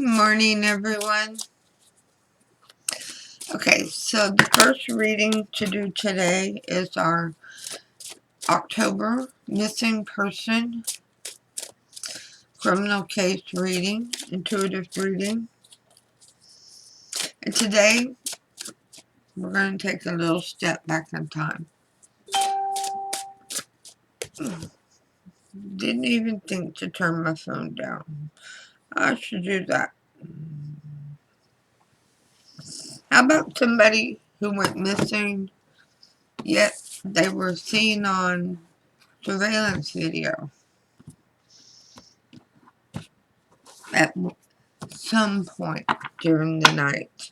morning, everyone. Okay, so the first reading to do today is our October missing person criminal case reading, intuitive reading. And today, we're going to take a little step back in time. Didn't even think to turn my phone down. I should do that. How about somebody who went missing, yet they were seen on surveillance video at some point during the night?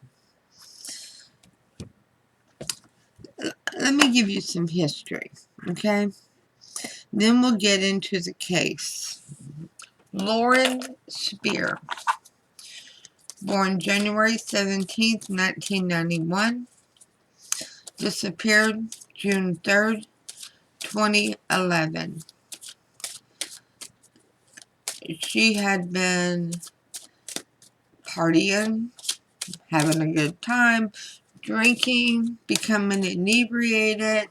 Let me give you some history, okay? Then we'll get into the case. Lauren Spierer, born January 17th, 1991, disappeared June 3rd, 2011. She had been partying, having a good time, drinking, becoming inebriated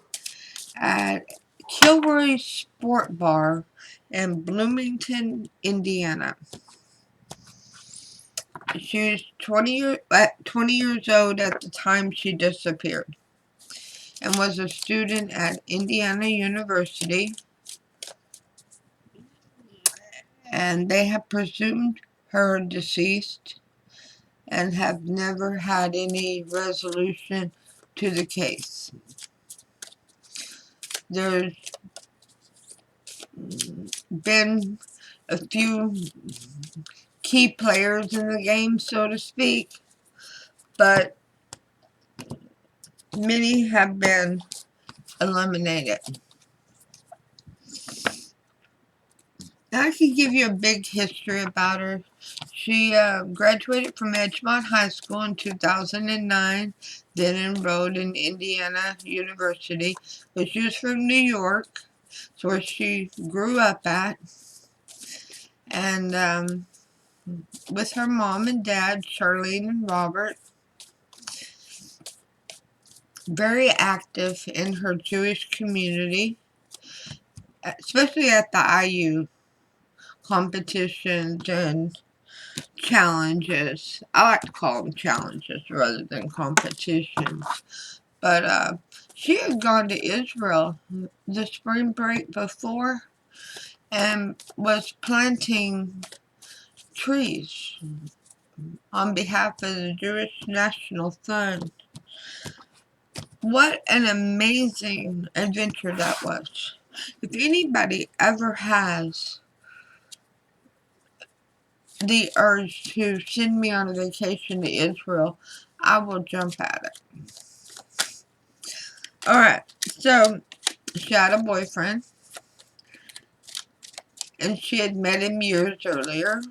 at Kilroy Sport Bar in Bloomington, Indiana. She was 20 years old at the time she disappeared and was a student at Indiana University, and they have presumed her deceased and have never had any resolution to the case. There's been a few key players in the game, so to speak, but many have been eliminated. Now, I can give you a big history about her. She graduated from Edgemont High School in 2009, then enrolled in Indiana University, but she was from New York, so where she grew up at, and with her mom and dad, Charlene and Robert, very active in her Jewish community, especially at the IU competitions and challenges. I like to call them challenges rather than competitions. But she had gone to Israel the spring break before and was planting trees on behalf of the Jewish National Fund. What an amazing adventure that was. If anybody ever has the urge to send me on a vacation to Israel, I will jump at it. Alright, so she had a boyfriend, and she had met him years earlier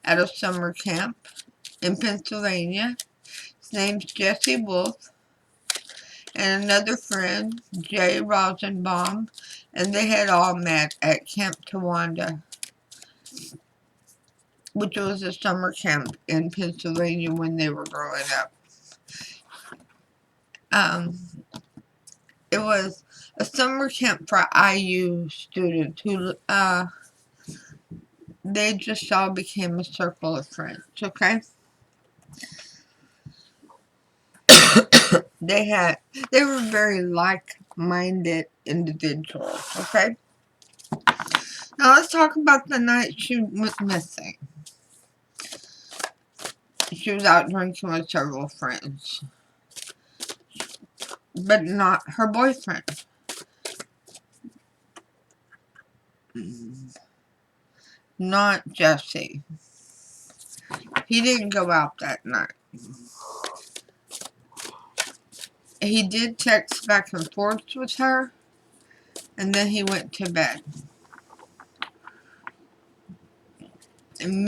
at a summer camp in Pennsylvania. His name's Jesse Wolf, and another friend, Jay Rosenbaum, and they had all met at Camp Tawanda, which was a summer camp in Pennsylvania when they were growing up. It was a summer camp for IU students who, they just all became a circle of friends, okay? They were very like-minded individuals, okay? Now let's talk about the night she went missing. She was out drinking with several friends, but not her boyfriend. Not Jesse. He didn't go out that night. He did text back and forth with her, and then he went to bed. And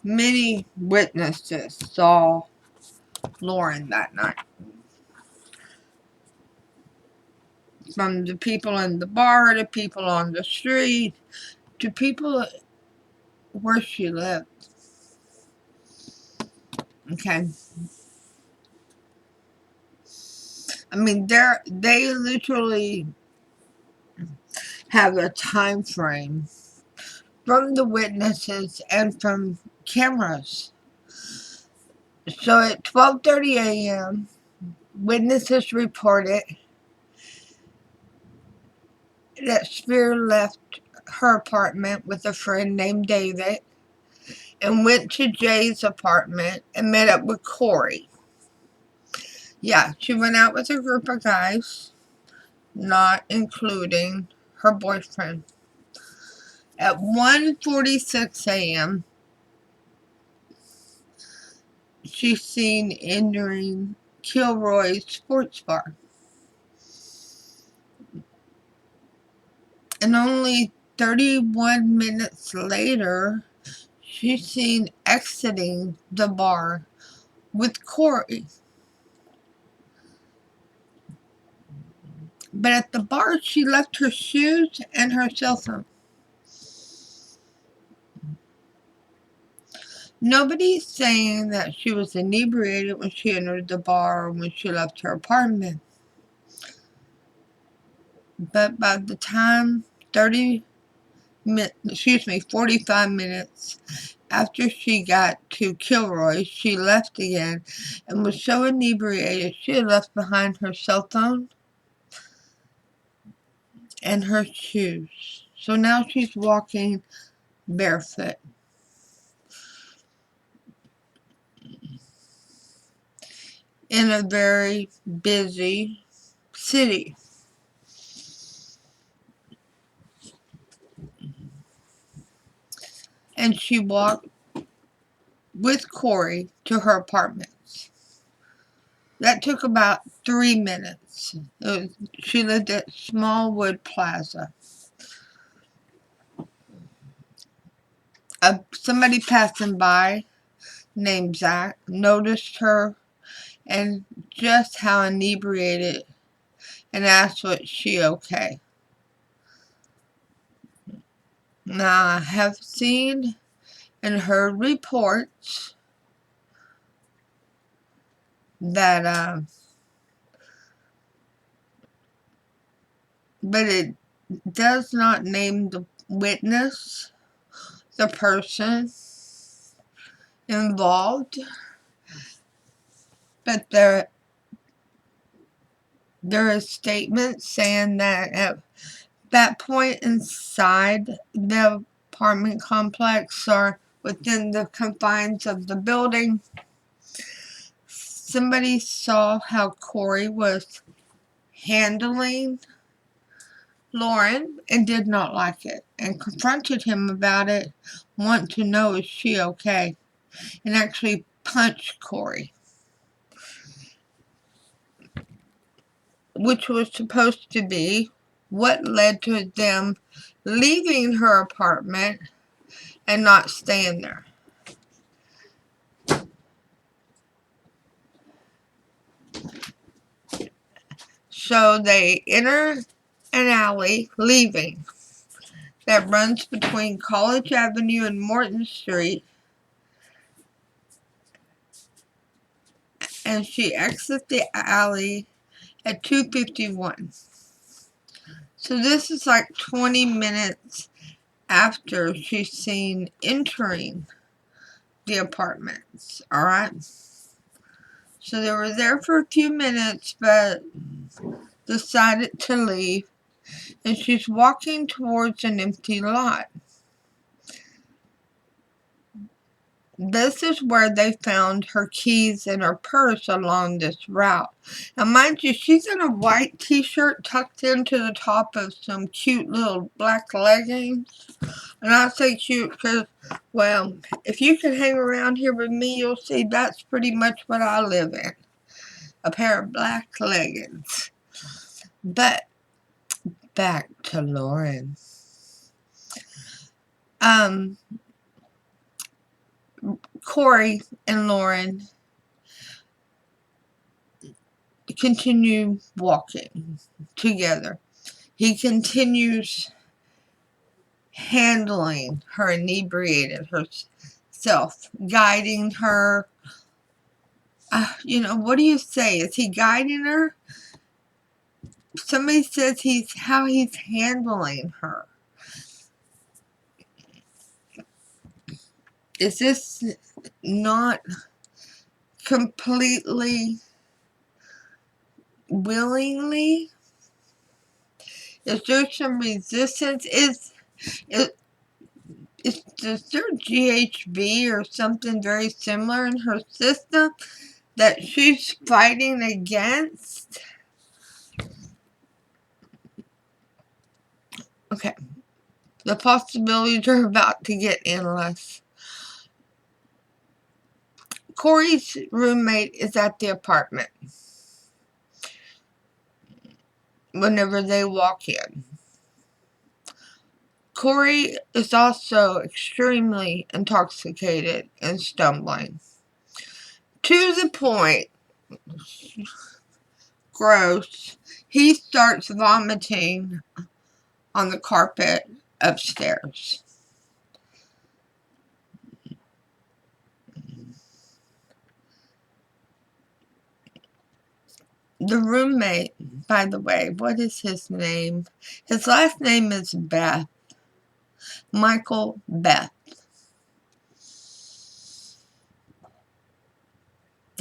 many witnesses saw Lauren that night. From the people in the bar, to people on the street, to people where she lived. Okay. I mean, they literally have a time frame from the witnesses and from cameras. So at 12:30 a.m., witnesses reported that Spierer left her apartment with a friend named David and went to Jay's apartment and met up with Corey. Yeah, she went out with a group of guys, not including her boyfriend. At 1:46 a.m., she's seen entering Kilroy's sports bar. And only 31 minutes later, she's seen exiting the bar with Corey. But at the bar, she left her shoes and her cell phone. Nobody's saying that she was inebriated when she entered the bar or when she left her apartment. But by the time 45 minutes after she got to Kilroy, she left again and was so inebriated she had left behind her cell phone and her shoes. So now she's walking barefoot. In a very busy city. And she walked with Corey to her apartments. That took about 3 minutes. She lived at Smallwood Plaza. Somebody passing by named Zach noticed her and just how inebriated and asked, was she okay? Now, I have seen and heard reports that, but it does not name the witness, the person involved, but there is statements saying that at that point inside the apartment complex or within the confines of the building, somebody saw how Corey was handling Lauren and did not like it and confronted him about it, want to know, is she okay? And actually punched Corey, which was supposed to be what led to them leaving her apartment and not staying there. So they enter an alley, leaving, that runs between College Avenue and Morton Street, and she exits the alley at 2:51. So this is like 20 minutes after she's seen entering the apartments, alright? So they were there for a few minutes, but decided to leave, and she's walking towards an empty lot. This is where they found her keys and her purse along this route. Now, mind you, she's in a white t-shirt tucked into the top of some cute little black leggings. And I say cute because, well, if you can hang around here with me, you'll see that's pretty much what I live in. A pair of black leggings. But back to Lauren. Corey and Lauren continue walking together. He continues handling her inebriated herself, guiding her, You know, what do you say? Is he guiding her? Somebody says how he's handling her. Is this not completely willingly? Is there some resistance? Is there GHB or something very similar in her system that she's fighting against? Okay. The possibilities are about to get endless. Corey's roommate is at the apartment whenever they walk in. Corey is also extremely intoxicated and stumbling. To the point, gross, he starts vomiting on the carpet upstairs. The roommate, by the way, what is his name? His last name is Beth. Michael Beth.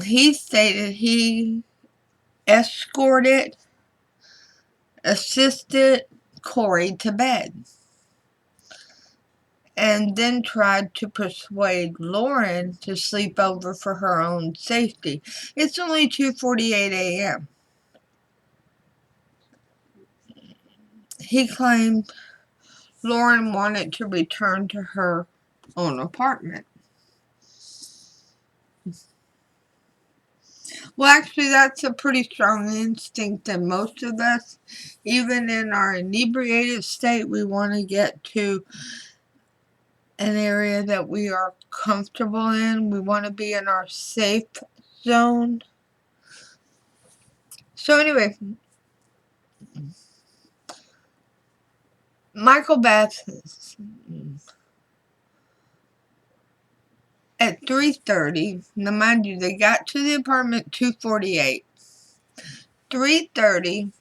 He stated he escorted, assisted Corey to bed, and then tried to persuade Lauren to sleep over for her own safety. It's only 2:48 a.m. He claimed Lauren wanted to return to her own apartment. Well, actually, that's a pretty strong instinct in most of us. Even in our inebriated state, we want to get to an area that we are comfortable in. We want to be in our safe zone. So anyway, Michael Bass at 3:30. Now, mind you, they got to the apartment 2:48. 3:30.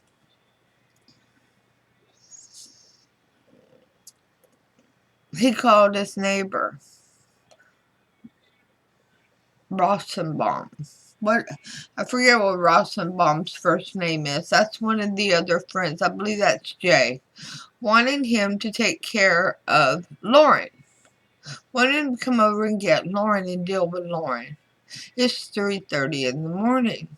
He called his neighbor, Rosenbaum. I forget what Rosenbaum's first name is. That's one of the other friends. I believe that's Jay. Wanting him to take care of Lauren. Wanted him to come over and get Lauren and deal with Lauren. It's 3:30 in the morning.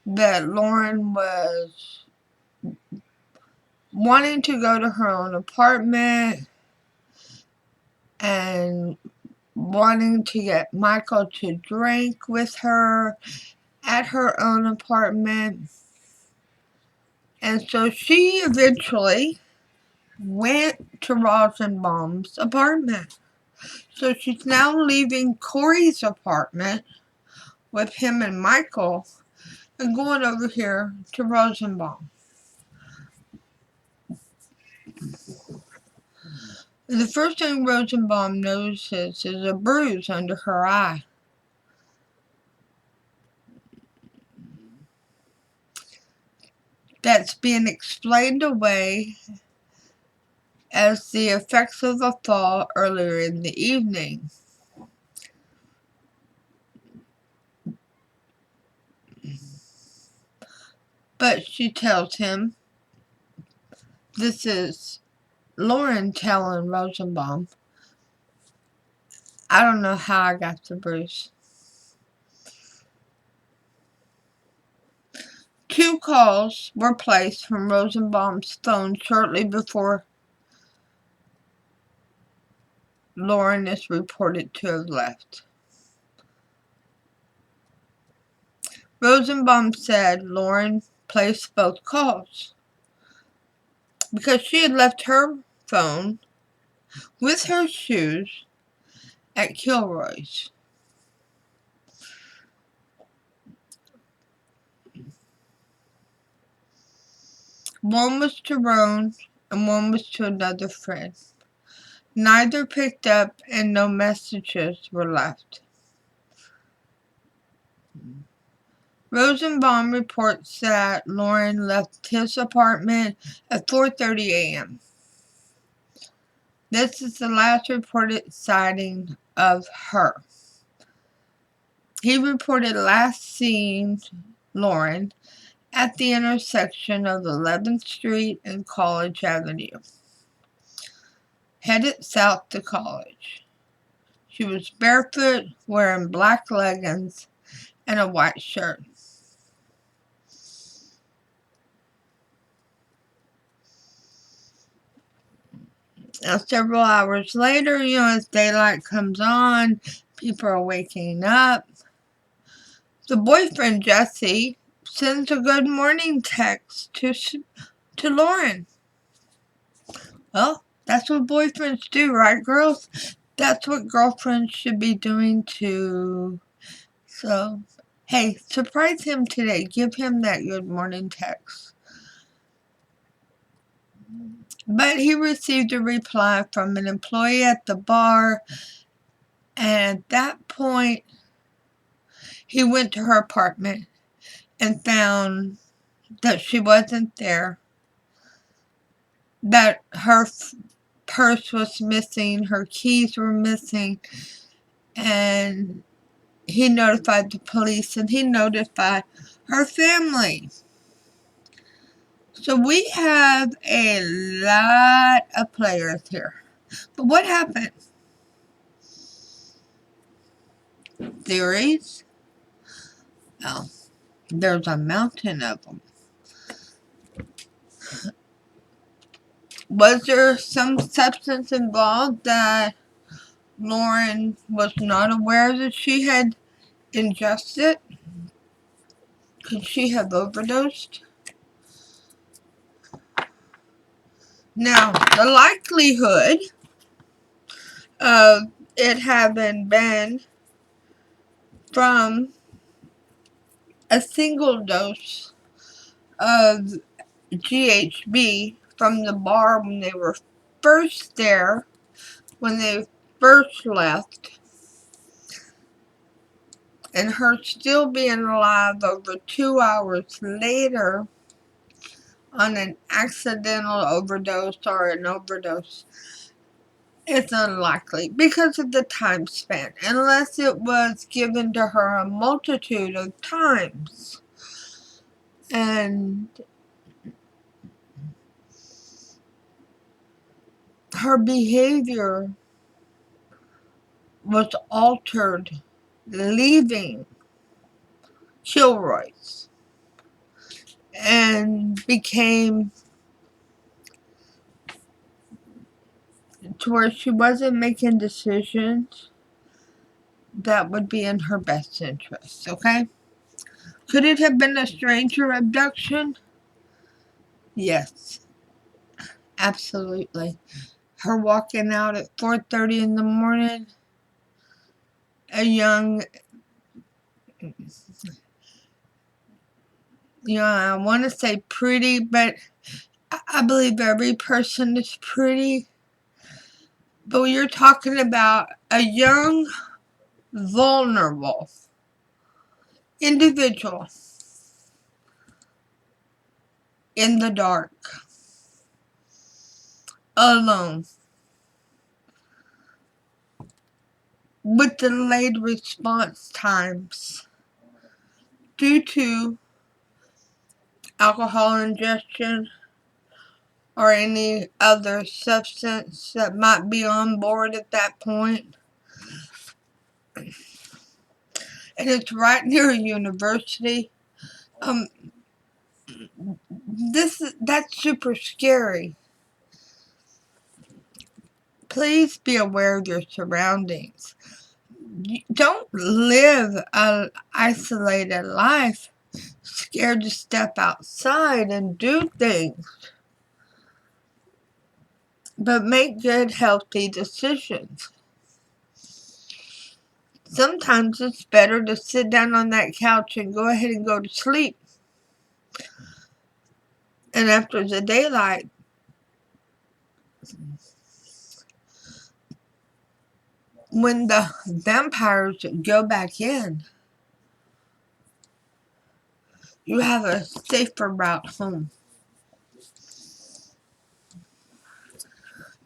But Lauren was wanting to go to her own apartment and wanting to get Michael to drink with her at her own apartment. And so she eventually went to Rosenbaum's apartment. So she's now leaving Corey's apartment with him and Michael and going over here to Rosenbaum. The first thing Rosenbaum notices is a bruise under her eye. That's being explained away as the effects of a fall earlier in the evening. But she tells him, this is Lauren telling Rosenbaum, I don't know how I got the bruise. 2 calls were placed from Rosenbaum's phone shortly before Lauren is reported to have left. Rosenbaum said Lauren placed both calls because she had left her phone with her shoes at Kilroy's. One was to Roan and one was to another friend. neither picked up and no messages were left. Rosenbaum reports that Lauren left his apartment at 4:30 a.m. This is the last reported sighting of her. He reported last seeing Lauren at the intersection of 11th Street and College Avenue, headed south to college. She was barefoot, wearing black leggings and a white shirt. Now, several hours later, as daylight comes on, people are waking up. The boyfriend, Jesse, sends a good morning text to Lauren. Well, that's what boyfriends do, right, girls? That's what girlfriends should be doing too. So, hey, surprise him today. Give him that good morning text. But he received a reply from an employee at the bar, and at that point, he went to her apartment and found that she wasn't there, that her purse was missing, her keys were missing, and he notified the police and he notified her family. So we have a lot of players here. But what happened? Theories? Oh, there's a mountain of them. Was there some substance involved that Lauren was not aware that she had ingested? Could she have overdosed? Now, the likelihood of it having been from a single dose of GHB from the bar when they were first there, when they first left, and her still being alive over 2 hours later on an accidental overdose or an overdose, it's unlikely because of the time span, unless it was given to her a multitude of times. And her behavior was altered, leaving Kilroy's, and became to where she wasn't making decisions that would be in her best interest, okay? Could it have been a stranger abduction? Yes, absolutely. Her walking out at 4:30 in the morning, a young, I want to say pretty, but I believe every person is pretty. But you're talking about a young, vulnerable individual in the dark, alone, with delayed response times due to alcohol ingestion or any other substance that might be on board at that point. And it's right near a university. That's super scary. Please be aware of your surroundings. Don't live an isolated life, scared to step outside and do things. But make good, healthy decisions. Sometimes it's better to sit down on that couch and go ahead and go to sleep. And after the daylight, when the vampires go back in, you have a safer route home.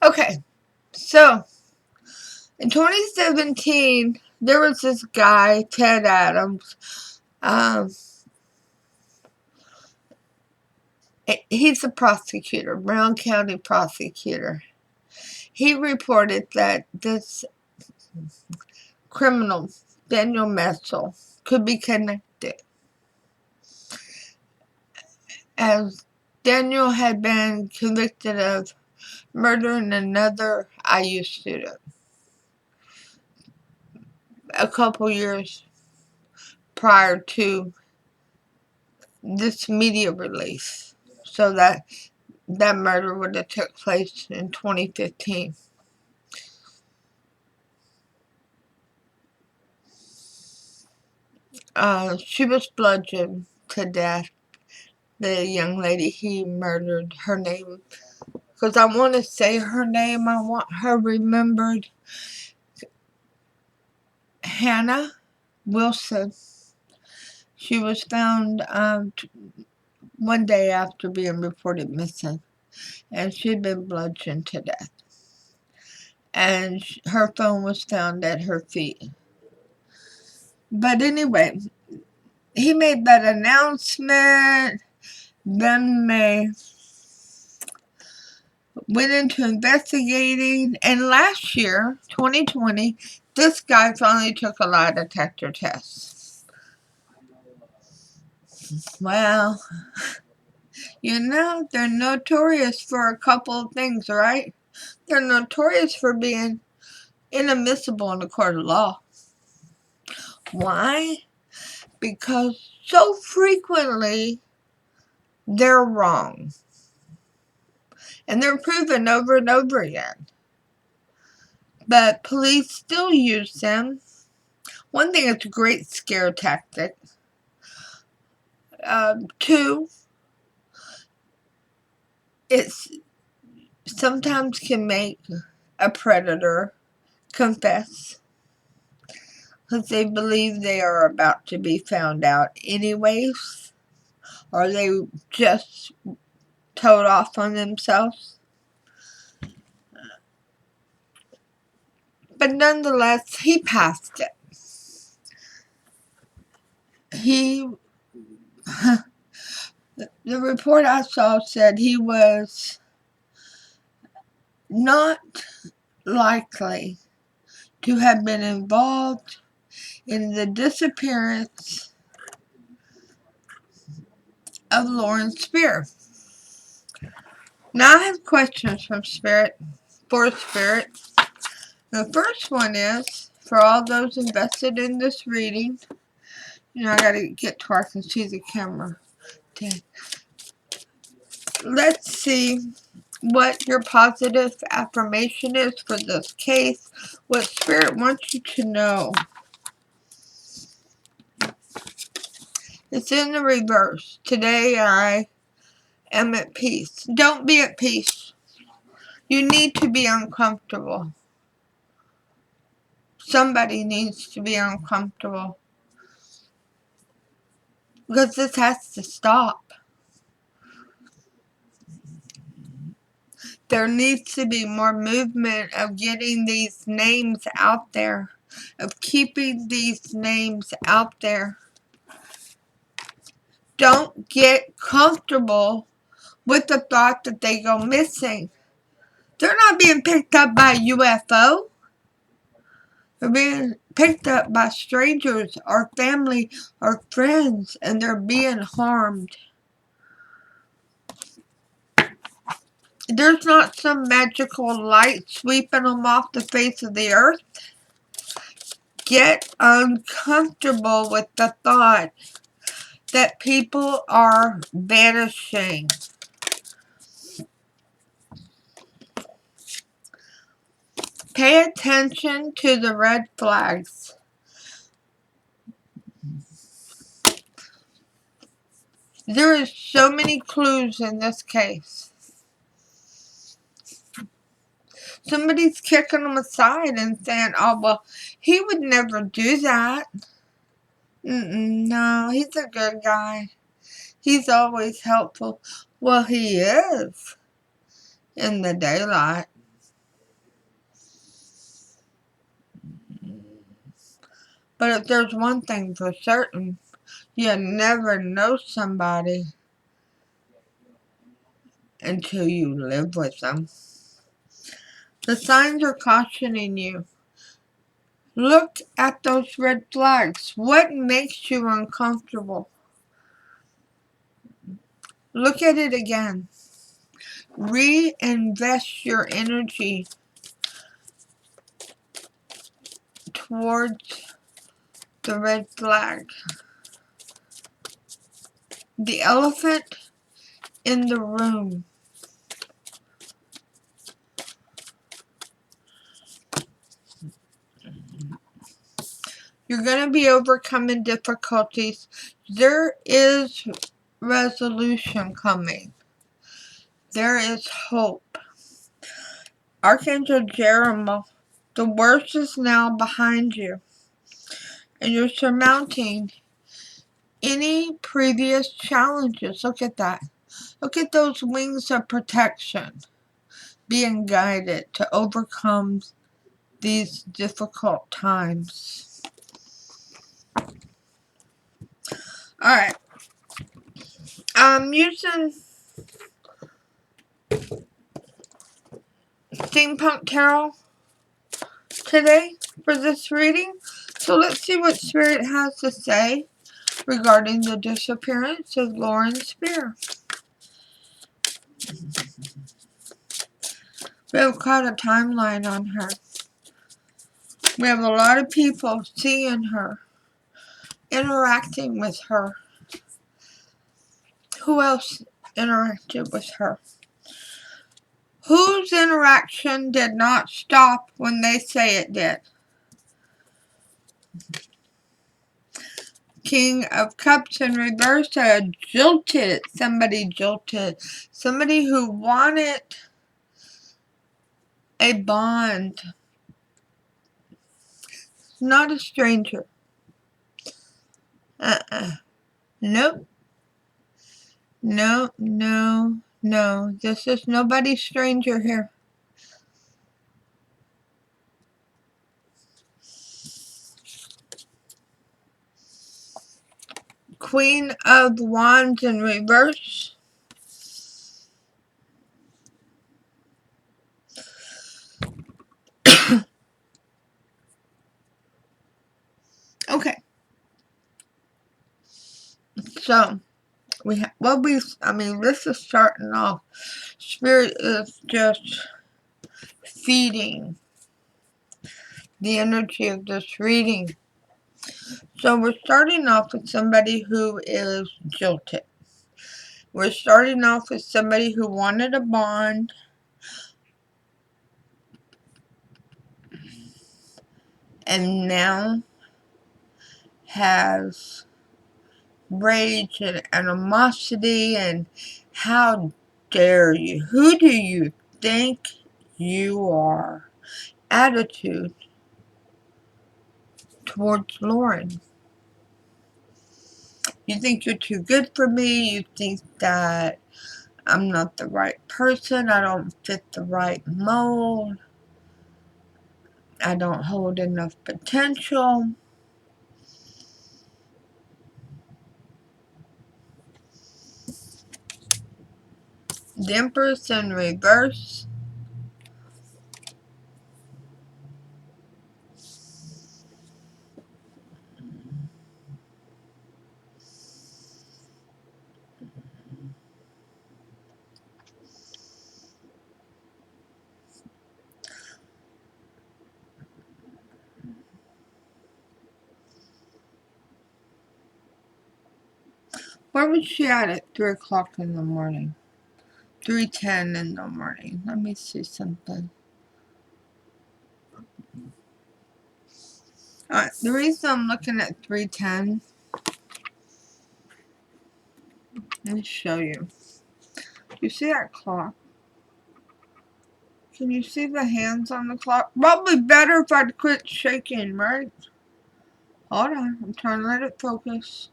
Okay, so in 2017, there was this guy, Ted Adams. He's a prosecutor, Brown County prosecutor. He reported that this criminal, Daniel Metzel, could be connected, as Daniel had been convicted of murdering another IU student a couple years prior to this media release. So that murder would have took place in 2015. She was bludgeoned to death. The young lady he murdered, her name, because I want to say her name, I want her remembered, Hannah Wilson. She was found one day after being reported missing, and she'd been bludgeoned to death. And her phone was found at her feet. But anyway, he made that announcement. Then they went into investigating, and last year, 2020, this guy finally took a lie detector test. Well, you know, they're notorious for a couple of things, right? They're notorious for being inadmissible in the court of law. Why? Because so frequently they're wrong. And they're proven over and over again. But police still use them. One thing, it's a great scare tactic. Two, it's sometimes can make a predator confess, because they believe they are about to be found out anyways, or they just told off on themselves. But nonetheless, he passed it. The report I saw said he was not likely to have been involved in the disappearance of Lauren Spierer. Now I have questions from Spirit, for Spirit. The first one is, for all those invested in this reading, you know, I gotta get to where I can see the camera. Okay. Let's see what your positive affirmation is for this case, what Spirit wants you to know. It's in the reverse. Today I am at peace. Don't be at peace. You need to be uncomfortable. Somebody needs to be uncomfortable, because this has to stop. There needs to be more movement of getting these names out there, of keeping these names out there. Don't get comfortable with the thought that they go missing. They're not being picked up by UFO. They're being picked up by strangers or family or friends, and they're being harmed. There's not some magical light sweeping them off the face of the earth. Get uncomfortable with the thought that people are vanishing. Pay attention to the red flags. There is so many clues in this case. Somebody's kicking them aside and saying, oh, well, he would never do that. No, he's a good guy. He's always helpful. Well, he is in the daylight. But if there's one thing for certain, you never know somebody until you live with them. The signs are cautioning you. Look at those red flags. What makes you uncomfortable? Look at it again. Reinvest your energy towards the red flag. The elephant in the room. You're going to be overcoming difficulties. There is resolution coming. There is hope. Archangel Jeremiah, the worst is now behind you, and you're surmounting any previous challenges. Look at that. Look at those wings of protection, being guided to overcome these difficult times. Alright. I'm using Steampunk Tarot today for this reading. So let's see what Spirit has to say regarding the disappearance of Lauren Spierer. We have quite a timeline on her. We have a lot of people seeing her, interacting with her. Who else interacted with her? Whose interaction did not stop when they say it did? King of Cups in reverse, jilted. Somebody jilted. Somebody who wanted a bond. Not a stranger. Nope. No, no, no. This is nobody's stranger here. Queen of Wands in reverse. Okay. So, this is starting off. Spirit is just feeding the energy of this reading. So we're starting off with somebody who is jilted. We're starting off with somebody who wanted a bond and now has rage and animosity and how dare you? Who do you think you are? Attitude towards Lauren. You think you're too good for me. You think that I'm not the right person. I don't fit the right mold. I don't hold enough potential. The Empress in reverse. Where was she at 3 o'clock in the morning? 3:10 in the morning. Let me see something. Alright, the reason I'm looking at 3:10, let me show you. You see that clock? Can you see the hands on the clock? Probably better if I'd quit shaking, right? Hold on, I'm trying to let it focus.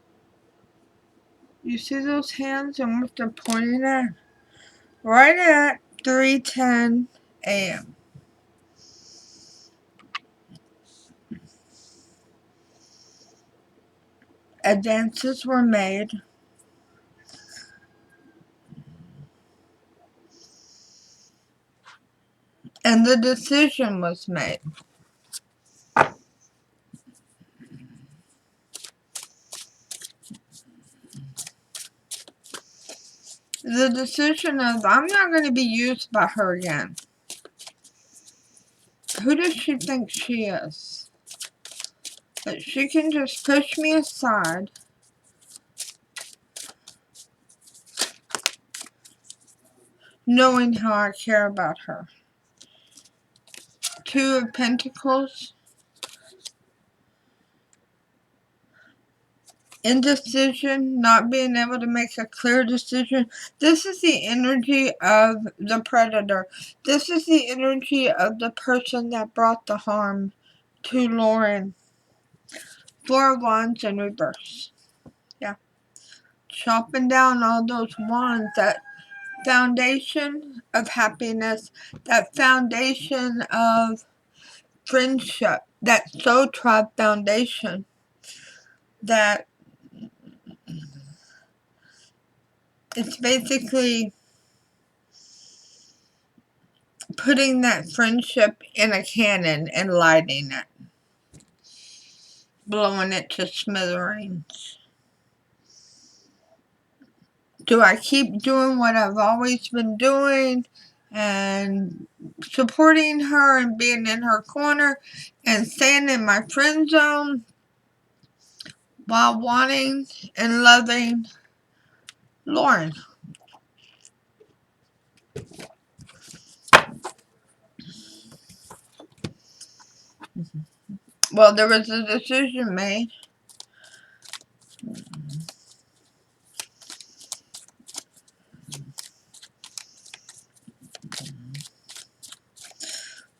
You see those hands and what they're pointing at? Right at 3:10 a.m. Advances were made. And the decision was made. The decision of, I'm not going to be used by her again. Who does she think she is? That she can just push me aside, knowing how I care about her. Two of Pentacles. Indecision, not being able to make a clear decision. This is the energy of the predator. This is the energy of the person that brought the harm to Lauren. Four of Wands in reverse. Yeah. Chopping down all those wands, that foundation of happiness, that foundation of friendship, that soul tribe foundation, that it's basically putting that friendship in a cannon and lighting it, blowing it to smithereens. Do I keep doing what I've always been doing and supporting her and being in her corner and staying in my friend zone while wanting and loving Lauren? Well, there was a decision made.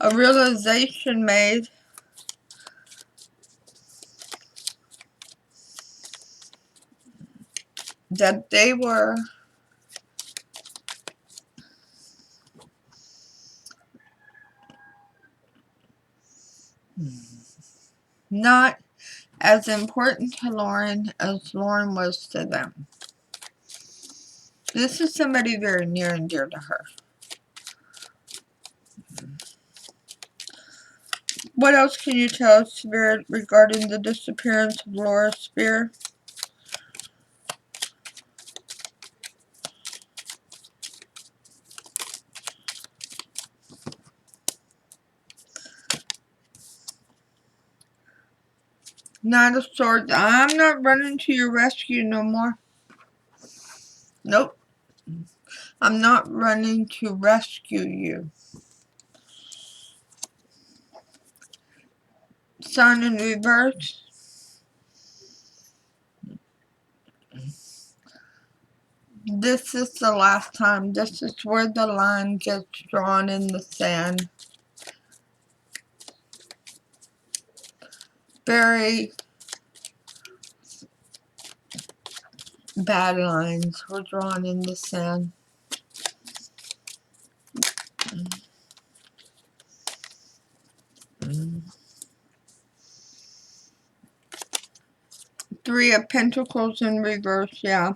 A realization made that they were not as important to Lauren as Lauren was to them. This is somebody very near and dear to her. What else can you tell us, Spirit, regarding the disappearance of Laura Spierer? Knight of Swords. I'm not running to your rescue no more. Nope. I'm not running to rescue you. Sun in reverse. This is the last time. This is where the line gets drawn in the sand. Very bad lines were drawn in the sand. Three of Pentacles in reverse, yeah.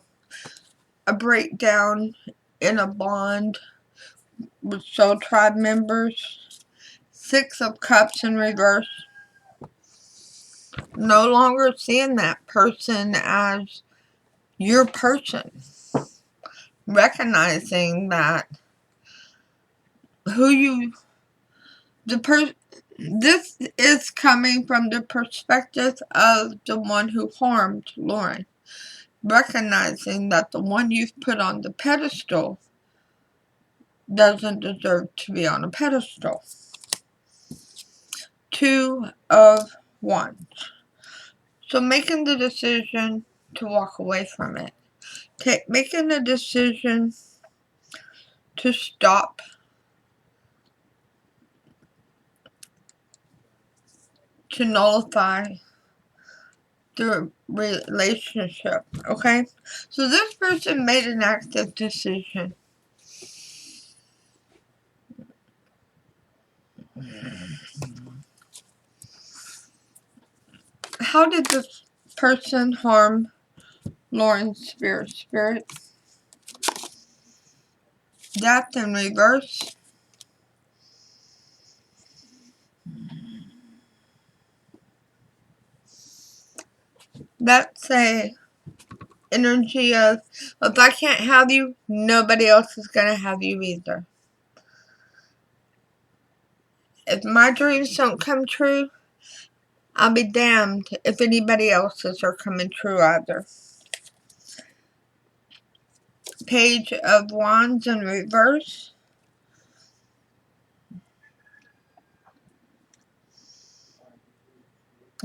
A breakdown in a bond with soul tribe members. Six of Cups in reverse. No longer seeing that person as your person. Recognizing that this is coming from the perspective of the one who harmed Lauren. Recognizing that the one you've put on the pedestal doesn't deserve to be on a pedestal. Two of Wands. So making the decision to walk away from it. Making the decision to stop to nullify the relationship, okay? So this person made an active decision. How did this person harm Lauren's spirit? Death in reverse. That's a energy of, if I can't have you, nobody else is going to have you either. If my dreams don't come true, I'll be damned if anybody else's are coming true either. Page of Wands in reverse.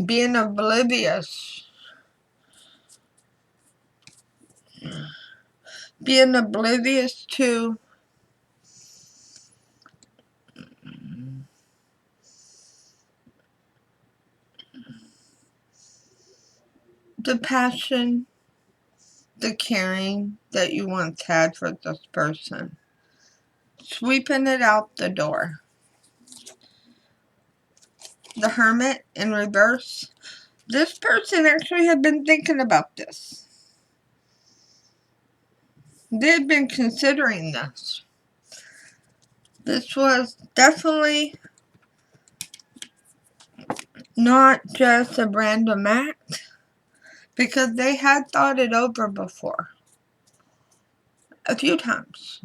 Being oblivious. Being oblivious to the passion, the caring that you once had for this person. Sweeping it out the door. The Hermit in reverse. This person actually had been thinking about this. They had been considering this. This was definitely not just a random act, because they had thought it over before. A few times.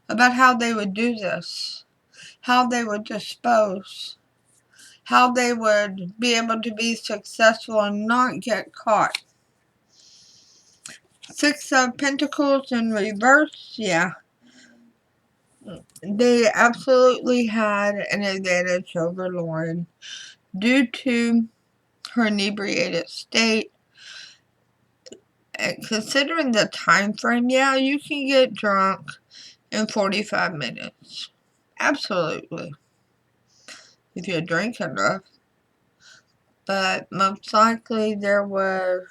About how they would do this. How they would dispose. How they would be able to be successful and not get caught. Six of Pentacles in reverse, yeah. They absolutely had an advantage over Lauren due to her inebriated state. And considering the time frame, yeah, you can get drunk in 45 minutes. Absolutely. If you drink enough. But most likely there was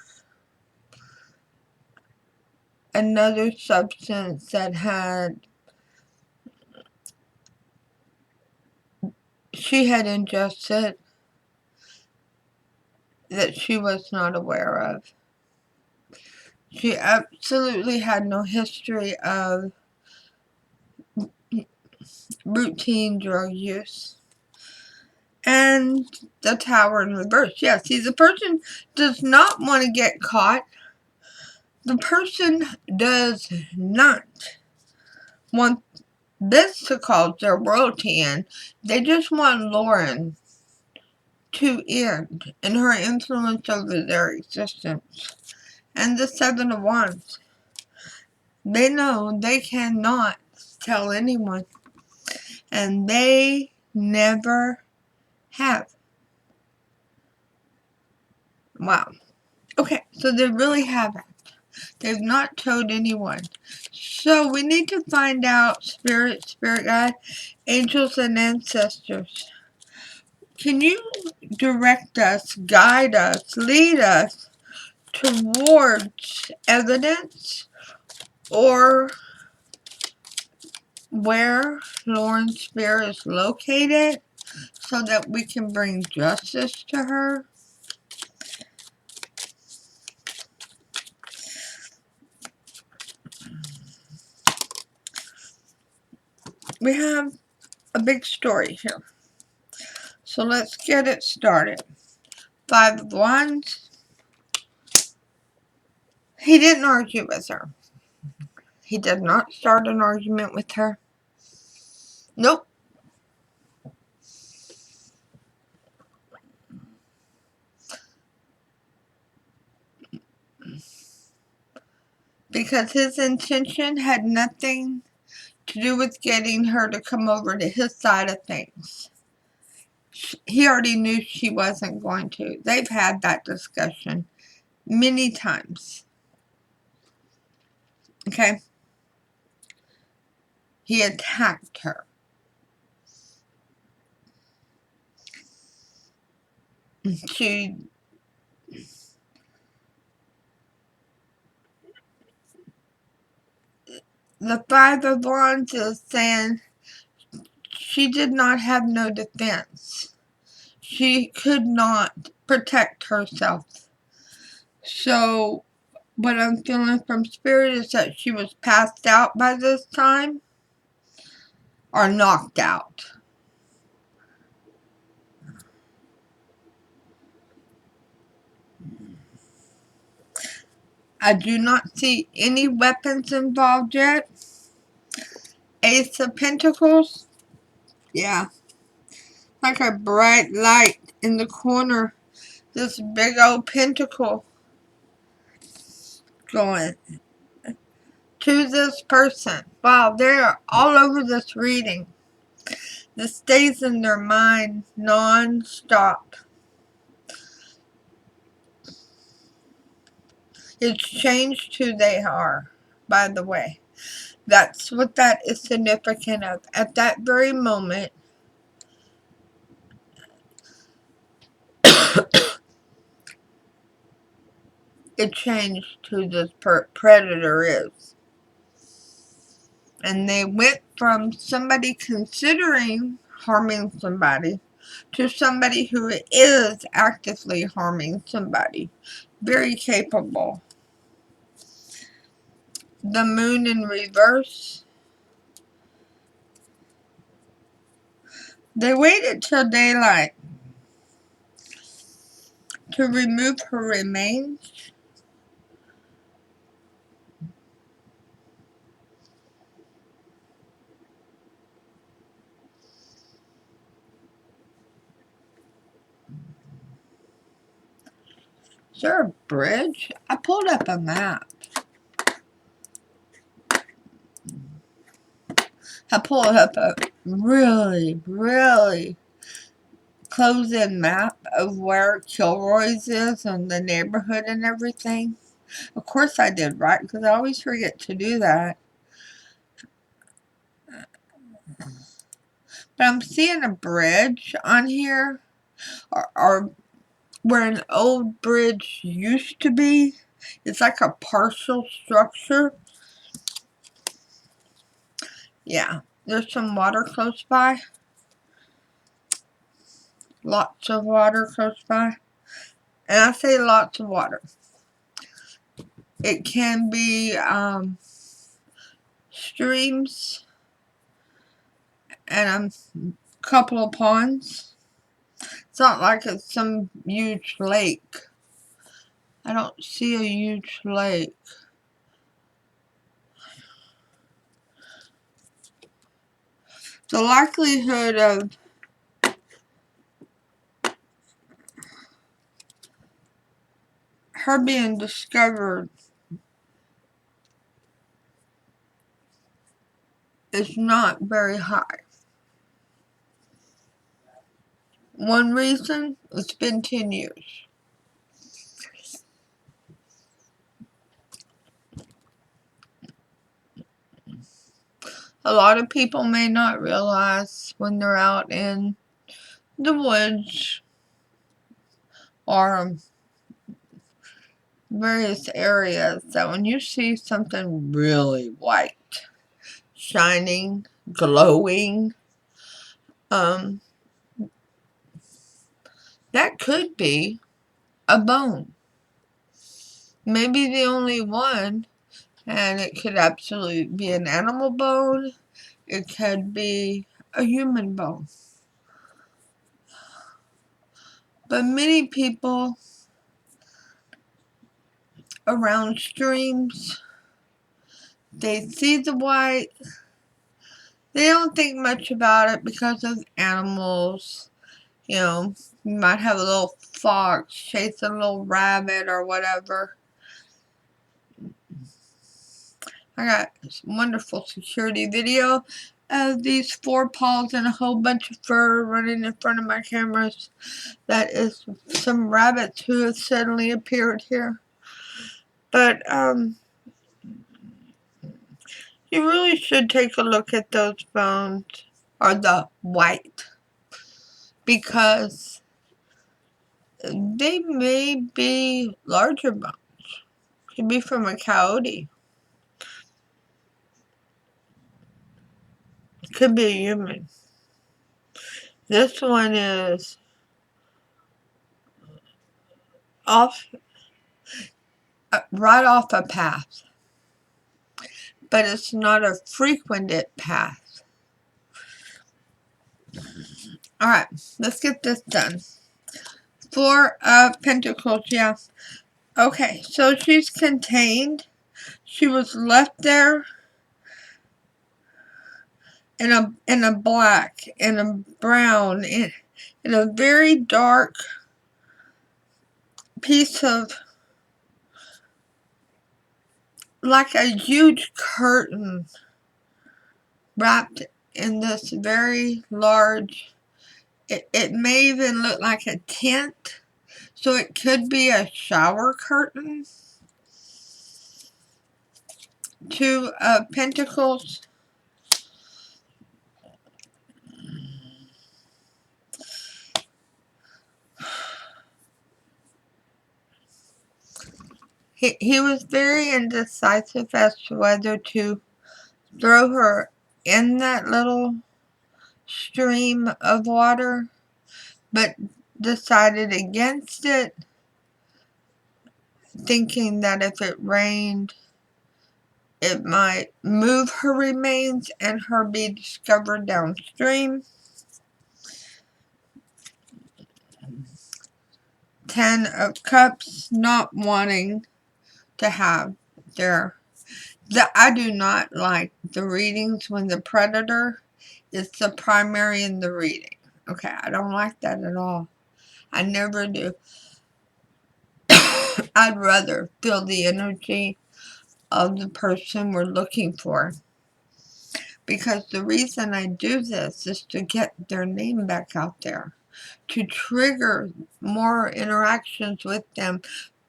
another substance that she had ingested that she was not aware of. She absolutely had no history of routine drug use. And the Tower in reverse. Yeah, see, the person does not want to get caught. The person does not want this to cause their royalty in. They just want Lauren to end and her influence over their existence. And the Seven of Wands. They know they cannot tell anyone. And they never have. Wow. Okay, so they really haven't. They've not told anyone. So we need to find out, spirit guide, angels and ancestors. Can you direct us, guide us, lead us towards evidence or where Lauren's spirit is located so that we can bring justice to her? We have a big story here. So let's get it started. Five of Wands. He didn't argue with her. He did not start an argument with her. Nope. Because his intention had nothing to do with getting her to come over to his side of things. He already knew she wasn't going to. They've had that discussion many times. Okay? He attacked her. she the Five of Wands is saying she did not have no defense. She could not protect herself. So what I'm feeling from Spirit is that she was passed out by this time or knocked out. I do not see any weapons involved yet. Ace of Pentacles. Yeah. Like a bright light in the corner. This big old pentacle going to this person. Wow, they're all over this reading. This stays in their mind non-stop. It's changed who they are, by the way. That's what that is significant of. At that very moment, it changed who this predator is. And they went from somebody considering harming somebody to somebody who is actively harming somebody. Very capable. The moon in reverse. They waited till daylight to remove her remains. Is there a bridge? I pulled up a map. I pulled up a really, really close-in map of where Kilroy's is and the neighborhood and everything. Of course I did, right? Because I always forget to do that. But I'm seeing a bridge on here, or where an old bridge used to be. It's like a partial structure. Yeah, there's some water close by. Lots of water close by. And I say lots of water. It can be streams and a couple of ponds. It's not like it's some huge lake. I don't see a huge lake. The likelihood of her being discovered is not very high. One reason, it's been 10 years. A lot of people may not realize when they're out in the woods or various areas that when you see something really white, shining, glowing, that could be a bone. Maybe the only one, and it could absolutely be an animal bone. It could be a human bone. But many people around streams, they see the white. They don't think much about it because of animals. You know, you might have a little fox chasing a little rabbit or whatever. I got this wonderful security video of these 4 paws and a whole bunch of fur running in front of my cameras. That is some rabbits who have suddenly appeared here. But, you really should take a look at those bones, or the white, because They may be larger bones. Could be from a coyote. Could be a human. This one is off, right off a path, but it's not a frequented path. Alright, let's get this done. 4 of Pentacles, yeah. Okay, so she's contained. She was left there in a black, in a brown, in a very dark piece of, like a huge curtain wrapped in this very large, it may even look like a tent, so it could be a shower curtain. 2 of Pentacles. He was very indecisive as to whether to throw her in that little stream of water, but decided against it, thinking that if it rained, it might move her remains and her be discovered downstream. 10 of Cups, not wanting to have I do not like the readings when the predator is the primary in the reading. Okay, I don't like that at all. I never do. I'd rather feel the energy of the person we're looking for. Because the reason I do this is to get their name back out there. To trigger more interactions with them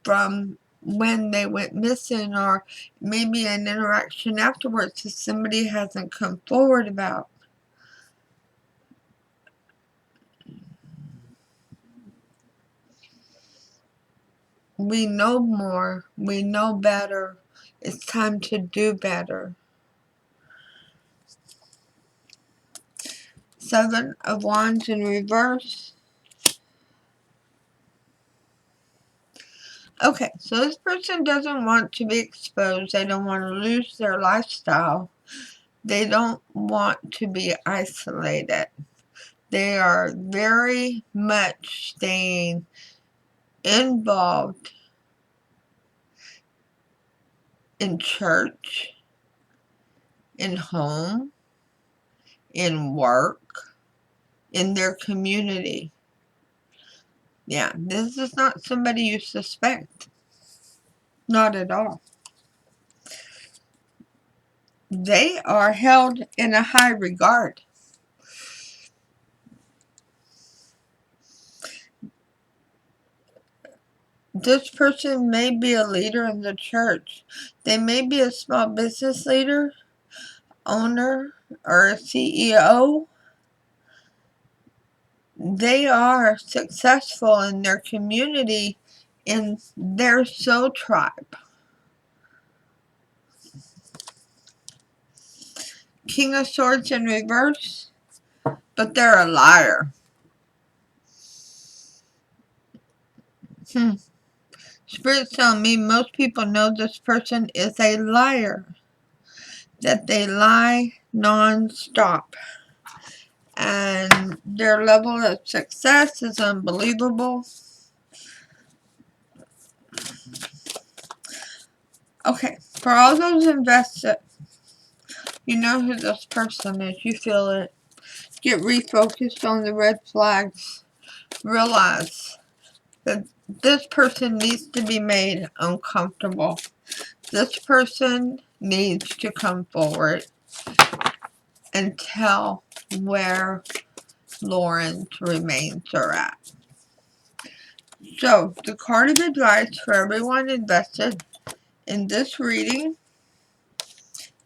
from when they went missing, or maybe an interaction afterwards that somebody hasn't come forward about. We know more. We know better. It's time to do better. 7 of Wands in reverse. Okay, so this person doesn't want to be exposed. They don't want to lose their lifestyle. They don't want to be isolated. They are very much staying involved in church, in home, in work, in their community. Yeah, this is not somebody you suspect. Not at all. They are held in a high regard. This person may be a leader in the church. They may be a small business leader, owner, or a CEO. They are successful in their community, in their soul tribe. King of Swords in reverse, but they're a liar. Spirit's telling me most people know this person is a liar. That they lie non-stop. And their level of success is unbelievable. Okay, for all those invested, you know who this person is. You feel it. Get refocused on the red flags. Realize that this person needs to be made uncomfortable. This person needs to come forward and tell where Lauren's remains are at. So, the card of advice for everyone invested in this reading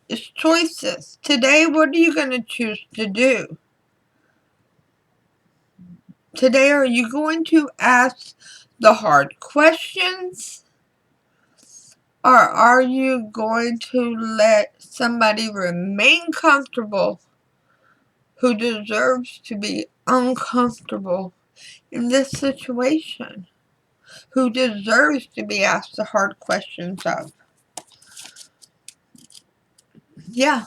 is choices. Today, what are you going to choose to do? Today, are you going to ask the hard questions? Or are you going to let somebody remain comfortable who deserves to be uncomfortable in this situation? Who deserves to be asked the hard questions of? Yeah.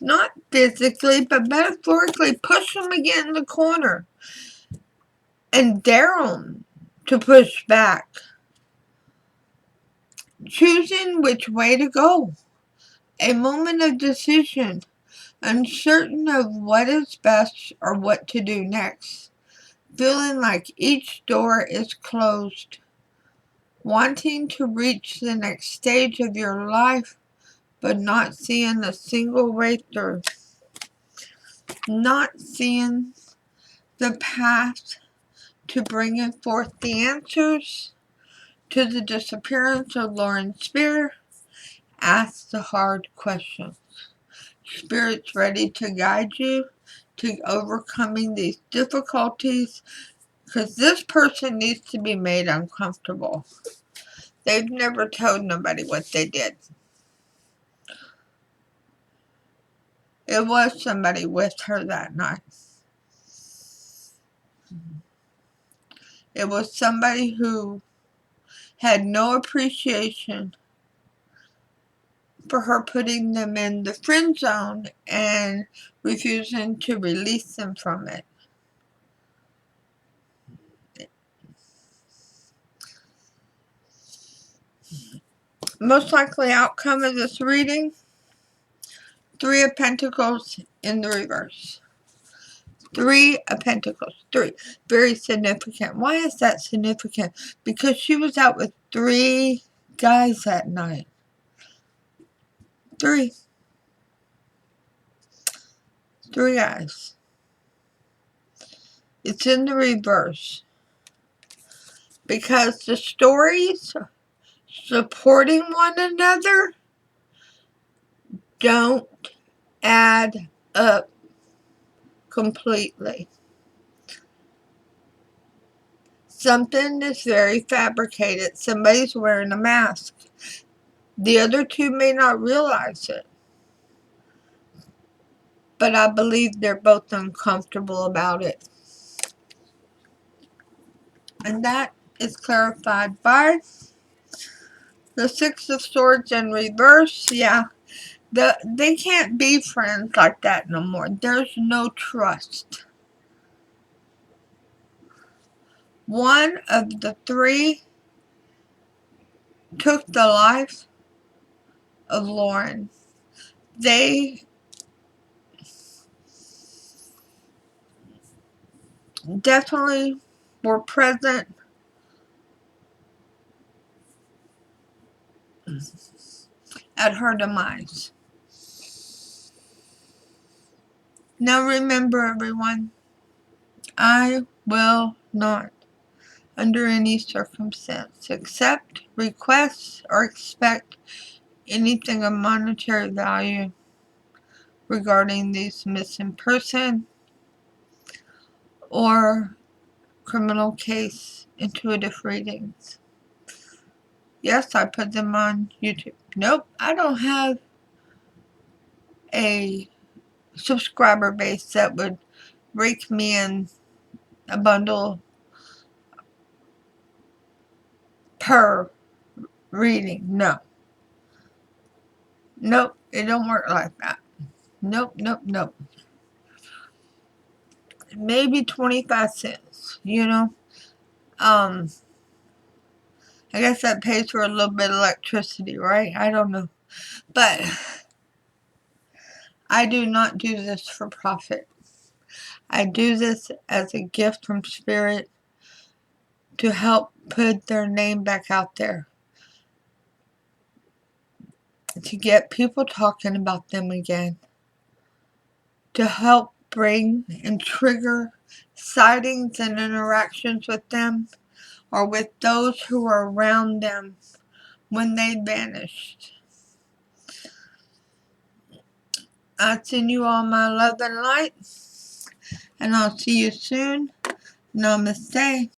Not physically, but metaphorically push them again in the corner. And dare them to push back. Choosing which way to go. A moment of decision. Uncertain of what is best or what to do next. Feeling like each door is closed. Wanting to reach the next stage of your life, but not seeing a single way through. Not seeing the path to bringing forth the answers to the disappearance of Lauren Spierer. Ask the hard questions. Spirit's ready to guide you to overcoming these difficulties, because this person needs to be made uncomfortable. They've never told nobody what they did. It was somebody with her that night. It was somebody who had no appreciation for her putting them in the friend zone and refusing to release them from it. Most likely outcome of this reading, 3 of Pentacles in the reverse. 3 of Pentacles. 3. Very significant. Why is that significant? Because she was out with 3 guys that night. 3. 3 guys. It's in the reverse. Because the stories supporting one another don't add up completely. Something is very fabricated. Somebody's wearing a mask. The other 2 may not realize it. But I believe they're both uncomfortable about it. And that is clarified by the 6 of Swords in reverse. Yeah, they can't be friends like that no more. There's no trust. One of the 3 took the life of Lauren. They definitely were present at her demise. Now remember, everyone, I will not, under any circumstance, accept, request, or expect anything of monetary value regarding these missing person or criminal case intuitive readings. Yes, I put them on YouTube. Nope, I don't have a subscriber base that would rake me in a bundle per reading. No. Nope, it don't work like that. Nope, nope, nope. Maybe 25 cents, you know. I guess that pays for a little bit of electricity, right? I don't know. But I do not do this for profit. I do this as a gift from Spirit to help put their name back out there. To get people talking about them again. To help bring and trigger sightings and interactions with them, or with those who are around them when they vanished. I send you all my love and light. and I'll see you soon. Namaste.